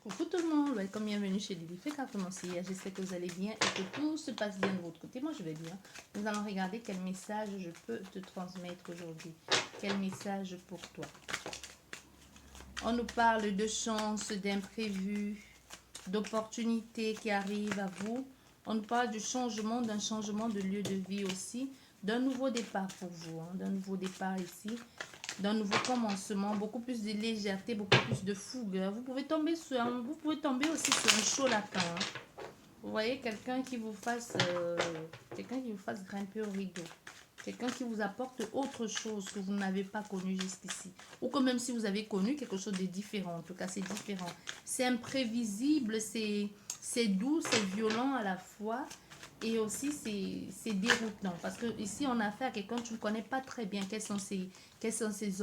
Coucou tout le monde, welcome, bienvenue chez Lily Fekakonosia. J'espère que vous allez bien et que tout se passe bien de votre côté. Moi je vais bien. Nous allons regarder quel message je peux te transmettre aujourd'hui. Quel message pour toi. On nous parle de chance, d'imprévus, d'opportunités qui arrivent à vous. On nous parle du changement, d'un changement de lieu de vie aussi, d'un nouveau départ pour vous, d'un nouveau départ ici, d'un nouveau commencement, beaucoup plus de légèreté, beaucoup plus de fougue. Vous pouvez tomber aussi sur un chaud latin. Vous voyez quelqu'un qui vous fasse grimper au rideau. Quelqu'un qui vous apporte autre chose que vous n'avez pas connu jusqu'ici. Ou que même si vous avez connu quelque chose de différent. En tout cas, c'est différent. C'est imprévisible, c'est doux, c'est violent à la fois. Et aussi, c'est déroutant. Parce que ici, on a affaire à quelqu'un, tu ne connais pas très bien quels sont ses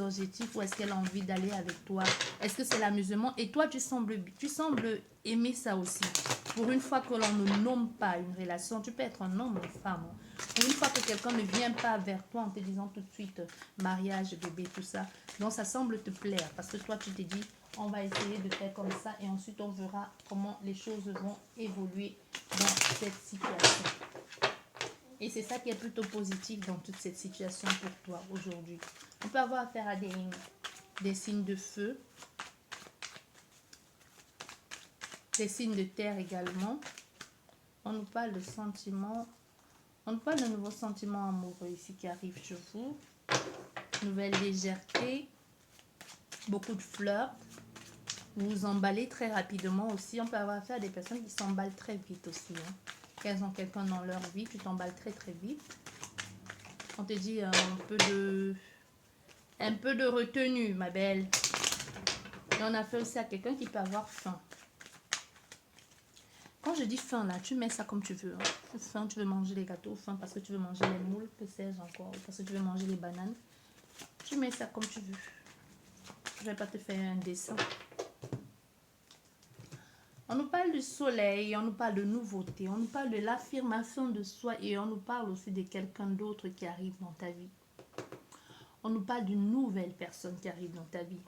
objectifs. Où est-ce qu'elle a envie d'aller avec toi. Est-ce que c'est l'amusement. Et toi, tu sembles aimer ça aussi. Pour une fois que l'on ne nomme pas une relation, tu peux être un homme ou une femme. Pour une fois que quelqu'un ne vient pas vers toi en te disant tout de suite mariage, bébé, tout ça. Donc, ça semble te plaire. Parce que toi, tu te dis, on va essayer de faire comme ça. Et ensuite, on verra comment les choses vont évoluer dans cette situation. Et c'est ça qui est plutôt positif dans toute cette situation pour toi aujourd'hui. On peut avoir affaire à des signes de feu. Des signes de terre également. On nous parle de sentiments. On nous parle de nouveaux sentiments amoureux ici qui arrivent sur vous. Nouvelle légèreté. Beaucoup de flirts. Vous vous emballez très rapidement aussi. On peut avoir affaire à des personnes qui s'emballent très vite aussi. Qu'elles ont quelqu'un dans leur vie, tu t'emballes très très vite. On te dit un peu de retenue, ma belle. Et on a fait aussi à quelqu'un qui peut avoir faim. Quand je dis faim là, tu mets ça comme tu veux. Faim, tu veux manger les gâteaux, faim parce que tu veux manger les moules, que sais-je encore, parce que tu veux manger les bananes. Tu mets ça comme tu veux. Je vais pas te faire un dessin. On nous parle du soleil, on nous parle de nouveauté, on nous parle de l'affirmation de soi et on nous parle aussi de quelqu'un d'autre qui arrive dans ta vie. On nous parle d'une nouvelle personne qui arrive dans ta vie.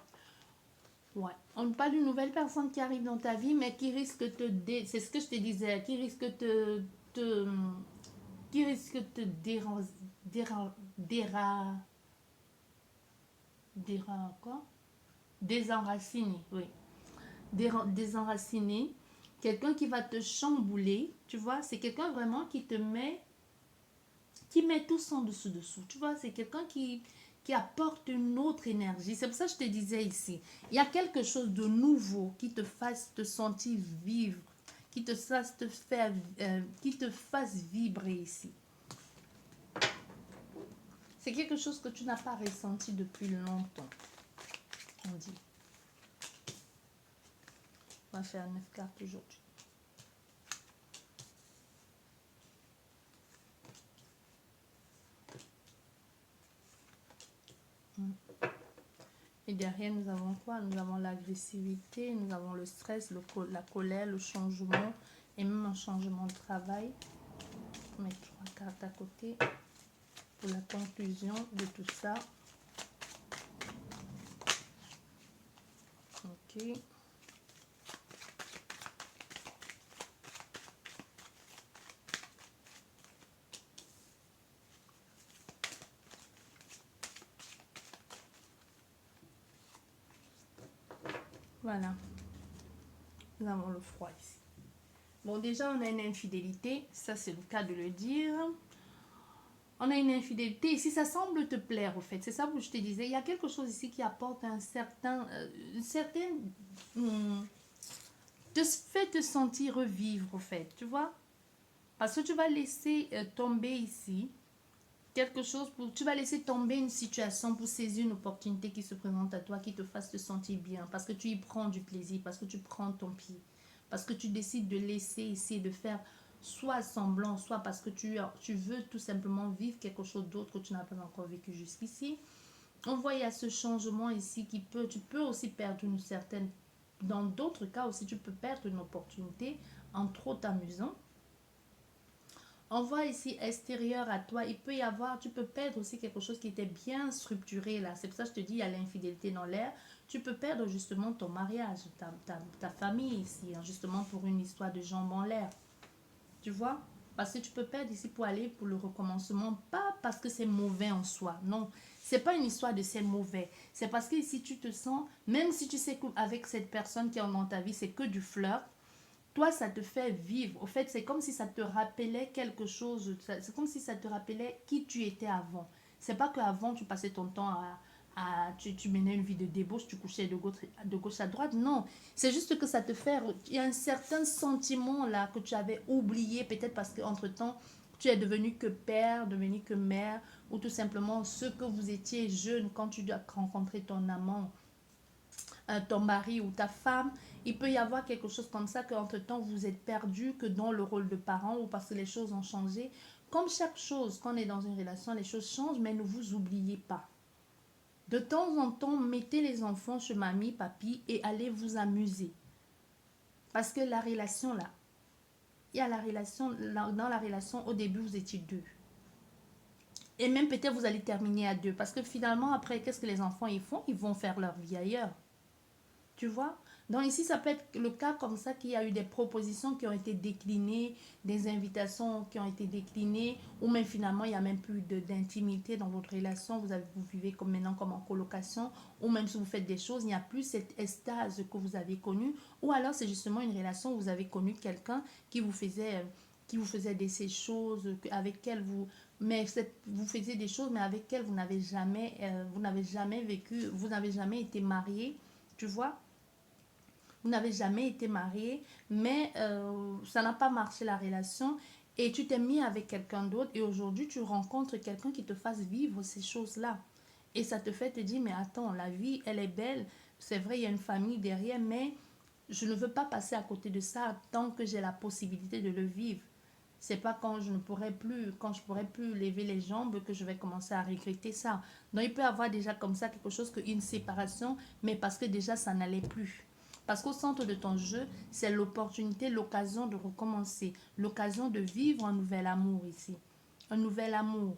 Ouais. On nous parle d'une nouvelle personne qui arrive dans ta vie, mais qui risque de c'est ce que je te disais, qui risque de désenraciner, oui. Désenraciner. Quelqu'un qui va te chambouler, tu vois, c'est quelqu'un vraiment qui met tout son dessous. Tu vois, c'est quelqu'un qui apporte une autre énergie. C'est pour ça que je te disais ici, il y a quelque chose de nouveau qui te fasse te sentir vivre, qui te fasse vibrer ici. C'est quelque chose que tu n'as pas ressenti depuis longtemps. On dit. On va faire 9 cartes aujourd'hui. Et derrière, nous avons quoi? Nous avons l'agressivité, nous avons le stress, la colère, le changement et même un changement de travail. On met 3 cartes à côté pour la conclusion de tout ça. Ok. Voilà. Nous avons le froid ici. Bon, déjà, on a une infidélité. Ça, c'est le cas de le dire. On a une infidélité. Ici, ça semble te plaire, au fait. C'est ça que je te disais. Il y a quelque chose ici qui apporte une certaine... te fait te sentir revivre, au fait. Tu vois? Parce que tu vas laisser tomber ici quelque chose tu vas laisser tomber une situation pour saisir une opportunité qui se présente à toi, qui te fasse te sentir bien, parce que tu y prends du plaisir, parce que tu prends ton pied, parce que tu décides de laisser ici, de faire soit semblant, soit parce que tu veux tout simplement vivre quelque chose d'autre que tu n'as pas encore vécu jusqu'ici. On voit il y a ce changement ici tu peux aussi perdre une certaine, dans d'autres cas aussi tu peux perdre une opportunité en trop t'amusant. On voit ici extérieur à toi, il peut y avoir, tu peux perdre aussi quelque chose qui était bien structuré là. C'est pour ça que je te dis, il y a l'infidélité dans l'air. Tu peux perdre justement ton mariage, ta famille ici, hein, justement pour une histoire de jambes en l'air. Tu vois? Parce que tu peux perdre ici pour aller pour le recommencement, pas parce que c'est mauvais en soi, non. C'est pas une histoire de c'est mauvais. C'est parce que ici tu te sens, même si tu sais qu'avec cette personne qui est dans ta vie, c'est que du flirt, toi, ça te fait vivre. Au fait, c'est comme si ça te rappelait quelque chose. C'est comme si ça te rappelait qui tu étais avant. C'est pas qu'avant, tu passais ton temps tu menais une vie de débauche, tu couchais de gauche à droite. Non, c'est juste que ça te fait... Il y a un certain sentiment là que tu avais oublié, peut-être parce qu'entre-temps, tu es devenu que père, devenu que mère, ou tout simplement ce que vous étiez jeune quand tu dois rencontrer ton amant, ton mari ou ta femme. Il peut y avoir quelque chose comme ça qu'entre-temps vous êtes perdu que dans le rôle de parent ou parce que les choses ont changé. Comme chaque chose, quand on est dans une relation, les choses changent, mais ne vous oubliez pas. De temps en temps, mettez les enfants chez mamie, papy et allez vous amuser. Parce que la relation là, il y a la relation, dans la relation, au début vous étiez deux. Et même peut-être vous allez terminer à deux. Parce que finalement, après, qu'est-ce que les enfants ils font? Ils vont faire leur vie ailleurs. Tu vois? Donc ici, ça peut être le cas comme ça qu'il y a eu des propositions qui ont été déclinées, des invitations qui ont été déclinées, ou même finalement, il n'y a même plus d'intimité dans votre relation, vous vivez comme maintenant comme en colocation, ou même si vous faites des choses, il n'y a plus cette extase que vous avez connue, ou alors c'est justement une relation où vous avez connu quelqu'un qui vous faisait ces choses, avec lequel vous faisiez des choses, mais avec lequel vous n'avez jamais vécu, vous n'avez jamais été marié, tu vois? Vous n'avez jamais été marié, mais ça n'a pas marché la relation et tu t'es mis avec quelqu'un d'autre et aujourd'hui tu rencontres quelqu'un qui te fasse vivre ces choses-là. Et ça te fait te dire, mais attends, la vie, elle est belle. C'est vrai, il y a une famille derrière, mais je ne veux pas passer à côté de ça tant que j'ai la possibilité de le vivre. C'est pas quand je ne pourrai plus, quand je pourrai plus lever les jambes que je vais commencer à regretter ça. Donc il peut y avoir déjà comme ça quelque chose qu'une séparation, mais parce que déjà ça n'allait plus. Parce qu'au centre de ton jeu, c'est l'opportunité, l'occasion de recommencer, l'occasion de vivre un nouvel amour ici. Un nouvel amour.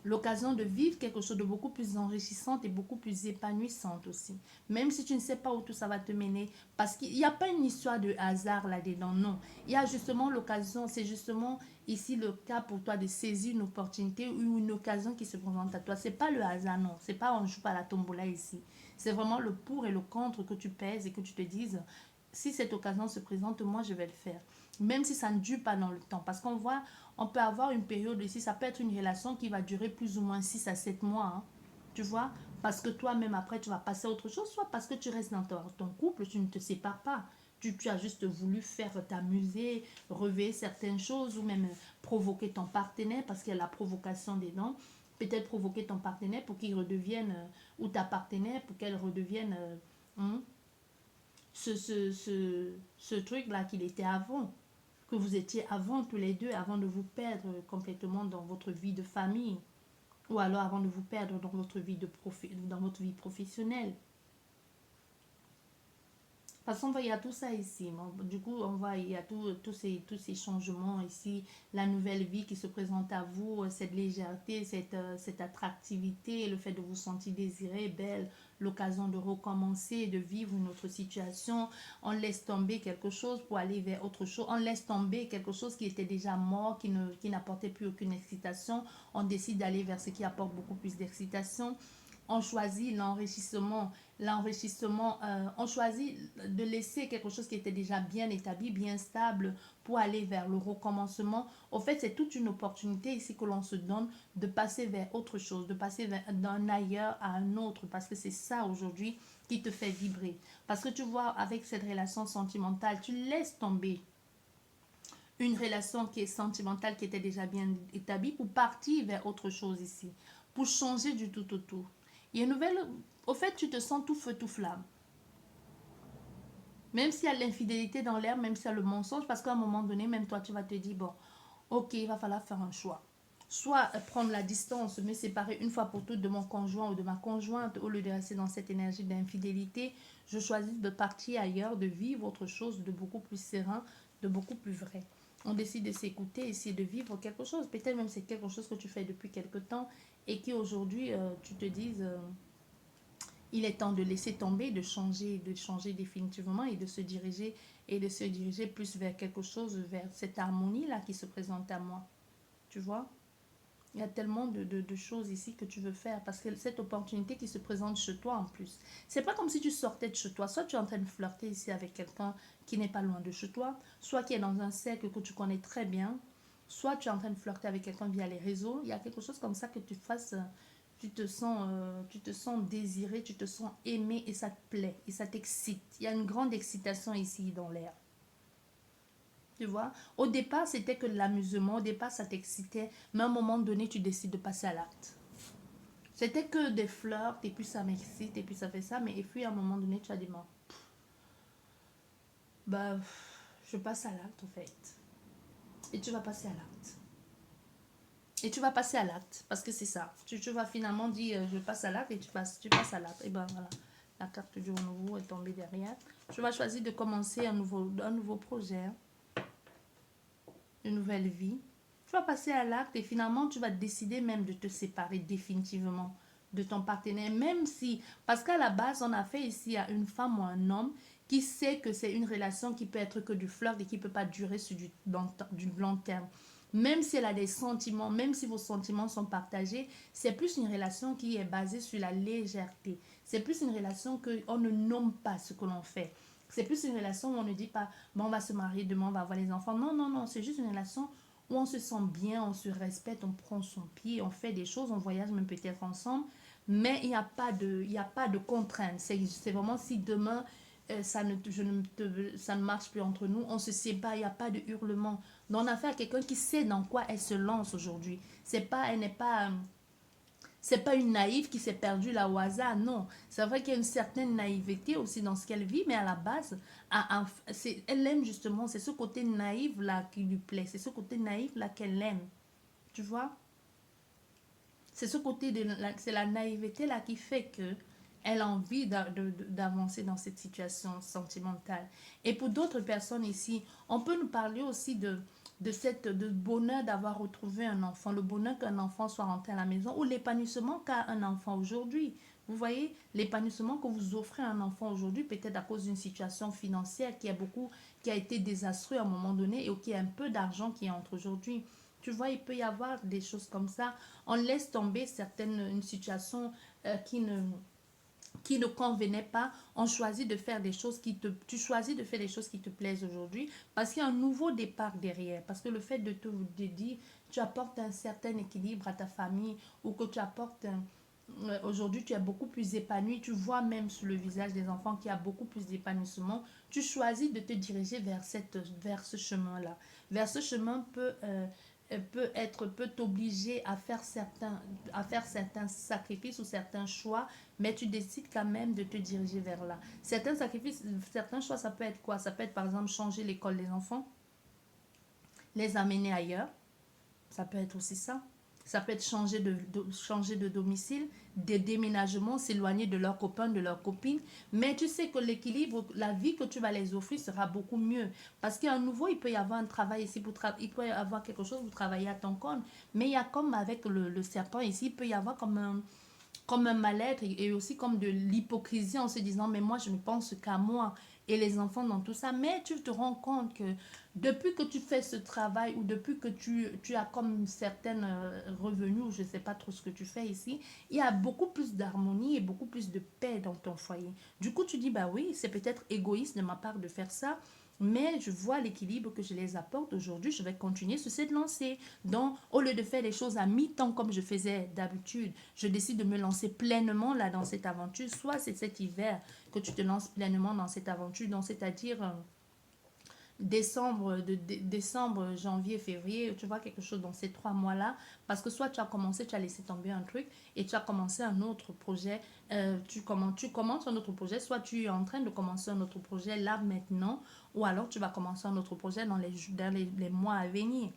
L'occasion de vivre quelque chose de beaucoup plus enrichissant et beaucoup plus épanouissant aussi. Même si tu ne sais pas où tout ça va te mener. Parce qu'il n'y a pas une histoire de hasard là-dedans, non. Il y a justement l'occasion, c'est justement ici le cas pour toi de saisir une opportunité ou une occasion qui se présente à toi. C'est pas le hasard, non. C'est pas on joue pas à la tombola ici. C'est vraiment le pour et le contre que tu pèses et que tu te dises, si cette occasion se présente, moi je vais le faire. Même si ça ne dure pas dans le temps. Parce qu'on voit, on peut avoir une période ici, ça peut être une relation qui va durer plus ou moins 6 à 7 mois. Hein, tu vois? Parce que toi-même après, tu vas passer à autre chose, soit parce que tu restes dans ton couple, tu ne te sépares pas. Tu as juste voulu faire t'amuser, rêver certaines choses ou même provoquer ton partenaire parce qu'il y a la provocation des dents. Peut-être provoquer ton partenaire pour qu'il redevienne, ou ta partenaire pour qu'elle redevienne ce truc-là qu'il était avant, que vous étiez avant tous les deux, avant de vous perdre complètement dans votre vie de famille, ou alors avant de vous perdre dans votre vie, dans votre vie professionnelle. Parce qu'on voit, il y a tout ça ici. Du coup, on voit, il y a tous ces changements ici, la nouvelle vie qui se présente à vous, cette légèreté, cette attractivité, le fait de vous sentir désiré, belle, l'occasion de recommencer, de vivre une autre situation. On laisse tomber quelque chose pour aller vers autre chose. On laisse tomber quelque chose qui était déjà mort, qui n'apportait plus aucune excitation. On décide d'aller vers ce qui apporte beaucoup plus d'excitation. On choisit on choisit de laisser quelque chose qui était déjà bien établi, bien stable pour aller vers le recommencement. Au fait, c'est toute une opportunité ici que l'on se donne de passer vers autre chose, de passer d'un ailleurs à un autre, parce que c'est ça aujourd'hui qui te fait vibrer. Parce que tu vois, avec cette relation sentimentale, tu laisses tomber une relation qui est sentimentale, qui était déjà bien établie, pour partir vers autre chose ici, pour changer du tout au tout. Il y a une nouvelle... Au fait, tu te sens tout feu, tout flamme. Même s'il y a l'infidélité dans l'air, même s'il y a le mensonge, parce qu'à un moment donné, même toi, tu vas te dire, bon, ok, il va falloir faire un choix. Soit prendre la distance, me séparer une fois pour toutes de mon conjoint ou de ma conjointe, au lieu de rester dans cette énergie d'infidélité, je choisis de partir ailleurs, de vivre autre chose de beaucoup plus serein, de beaucoup plus vrai. On décide de s'écouter, essayer de vivre quelque chose. Peut-être même c'est quelque chose que tu fais depuis quelque temps et qui aujourd'hui, tu te dises, il est temps de laisser tomber, de changer définitivement et de se diriger plus vers quelque chose, vers cette harmonie-là qui se présente à moi. Tu vois? Il y a tellement de choses ici que tu veux faire parce que cette opportunité qui se présente chez toi en plus. C'est pas comme si tu sortais de chez toi. Soit tu es en train de flirter ici avec quelqu'un qui n'est pas loin de chez toi, soit qui est dans un cercle que tu connais très bien, soit tu es en train de flirter avec quelqu'un via les réseaux. Il y a quelque chose comme ça que tu fasses, tu te sens désiré, tu te sens aimé et ça te plaît et ça t'excite. Il y a une grande excitation ici dans l'air. Tu vois, au départ, c'était que de l'amusement, au départ, ça t'excitait, mais à un moment donné, tu décides de passer à l'acte. C'était que des flirts, et puis ça m'excite, et puis ça fait ça, mais et puis à un moment donné, tu as dit, bon, bah, je passe à l'acte, en fait. Et tu vas passer à l'acte. Et tu vas passer à l'acte, parce que c'est ça. Tu vas finalement dire, je passe à l'acte, et tu passes à l'acte. Et ben voilà, la carte du renouveau est tombée derrière. Tu vas choisir de commencer un nouveau projet, hein, une nouvelle vie. Tu vas passer à l'acte et finalement, tu vas décider même de te séparer définitivement de ton partenaire, même si, parce qu'à la base, on a fait ici à une femme ou un homme qui sait que c'est une relation qui peut être que du flirt et qui ne peut pas durer sur du long terme. Même si elle a des sentiments, même si vos sentiments sont partagés, c'est plus une relation qui est basée sur la légèreté. C'est plus une relation qu'on ne nomme pas ce que l'on fait. C'est plus une relation où on ne dit pas, bon, on va se marier, demain on va avoir les enfants. Non, non, non, c'est juste une relation où on se sent bien, on se respecte, on prend son pied, on fait des choses, on voyage même peut-être ensemble, mais il n'y a pas de contrainte. C'est vraiment si demain ça ne marche plus entre nous, on se sépare, il n'y a pas de hurlement. Donc on a affaire à quelqu'un qui sait dans quoi elle se lance aujourd'hui. C'est pas une naïve qui s'est perdue là au hasard, non. C'est vrai qu'il y a une certaine naïveté aussi dans ce qu'elle vit, mais à la base, elle aime justement, c'est ce côté naïf là qui lui plaît, c'est ce côté naïf là qu'elle aime, tu vois. C'est ce côté c'est la naïveté là qui fait que elle a envie d'avancer dans cette situation sentimentale. Et pour d'autres personnes ici, on peut nous parler aussi de bonheur d'avoir retrouvé un enfant, le bonheur qu'un enfant soit rentré à la maison ou l'épanouissement qu'a un enfant aujourd'hui. Vous voyez, l'épanouissement que vous offrez à un enfant aujourd'hui, peut-être à cause d'une situation financière qui a été désastreuse à un moment donné et qui a un peu d'argent qui entre aujourd'hui. Tu vois, il peut y avoir des choses comme ça. On laisse tomber une situation qui ne convenait pas, on choisit de faire des choses tu choisis de faire des choses qui te plaisent aujourd'hui parce qu'il y a un nouveau départ derrière. Parce que le fait de dire, tu apportes un certain équilibre à ta famille ou que tu apportes aujourd'hui tu es beaucoup plus épanoui, tu vois même sur le visage des enfants qu'il y a beaucoup plus d'épanouissement, tu choisis de te diriger vers ce chemin-là. Vers ce chemin peut t'obliger à faire certains sacrifices ou certains choix, mais tu décides quand même de te diriger vers là. Certains sacrifices, certains choix, ça peut être quoi? Ça peut être par exemple changer l'école des enfants, les amener ailleurs. Ça peut être aussi ça. Ça peut être changer de domicile, des déménagements, s'éloigner de leurs copains, de leurs copines. Mais tu sais que l'équilibre, la vie que tu vas les offrir sera beaucoup mieux. Parce qu'à nouveau, il peut y avoir un travail ici, il peut y avoir quelque chose pour travailler à ton compte. Mais il y a comme avec le serpent ici, il peut y avoir comme un mal-être et aussi comme de l'hypocrisie en se disant mais moi je ne pense qu'à moi et les enfants dans tout ça, mais tu te rends compte que depuis que tu fais ce travail ou depuis que tu as comme certaines revenus ou je ne sais pas trop ce que tu fais ici, il y a beaucoup plus d'harmonie et beaucoup plus de paix dans ton foyer. Du coup tu dis bah oui c'est peut-être égoïste de ma part de faire ça, mais je vois l'équilibre que je les apporte aujourd'hui, je vais continuer sur cette lancée. Donc, au lieu de faire les choses à mi-temps comme je faisais d'habitude, je décide de me lancer pleinement là dans cette aventure. Soit c'est cet hiver que tu te lances pleinement dans cette aventure, donc c'est-à-dire décembre, janvier, février, tu vois quelque chose dans ces 3 mois-là, parce que soit tu as commencé, tu as laissé tomber un truc et tu as commencé un autre projet, tu commences un autre projet, soit tu es en train de commencer un autre projet là maintenant, ou alors tu vas commencer un autre projet dans les mois à venir.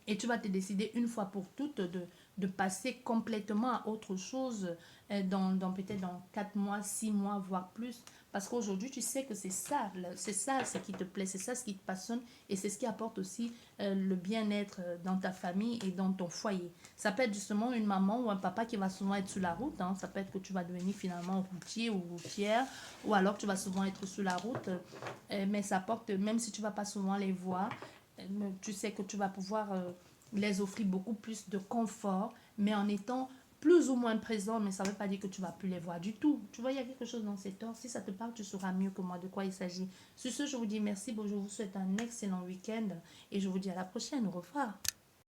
Et tu vas te décider une fois pour toutes de passer complètement à autre chose peut-être dans 4 mois, 6 mois, voire plus. Parce qu'aujourd'hui, tu sais que c'est ça ce qui te plaît, c'est ça ce qui te passionne et c'est ce qui apporte aussi le bien-être dans ta famille et dans ton foyer. Ça peut être justement une maman ou un papa qui va souvent être sur la route, hein. Ça peut être que tu vas devenir finalement routier ou routière, ou alors tu vas souvent être sur la route, mais ça apporte, même si tu vas pas souvent les voir, tu sais que tu vas pouvoir les offrir beaucoup plus de confort, mais en étant plus ou moins présent, mais ça ne veut pas dire que tu vas plus les voir du tout. Tu vois, il y a quelque chose dans cet ordre. Si ça te parle, tu sauras mieux que moi de quoi il s'agit. Sur ce, je vous dis merci. Bon, je vous souhaite un excellent week-end et je vous dis à la prochaine. Au revoir.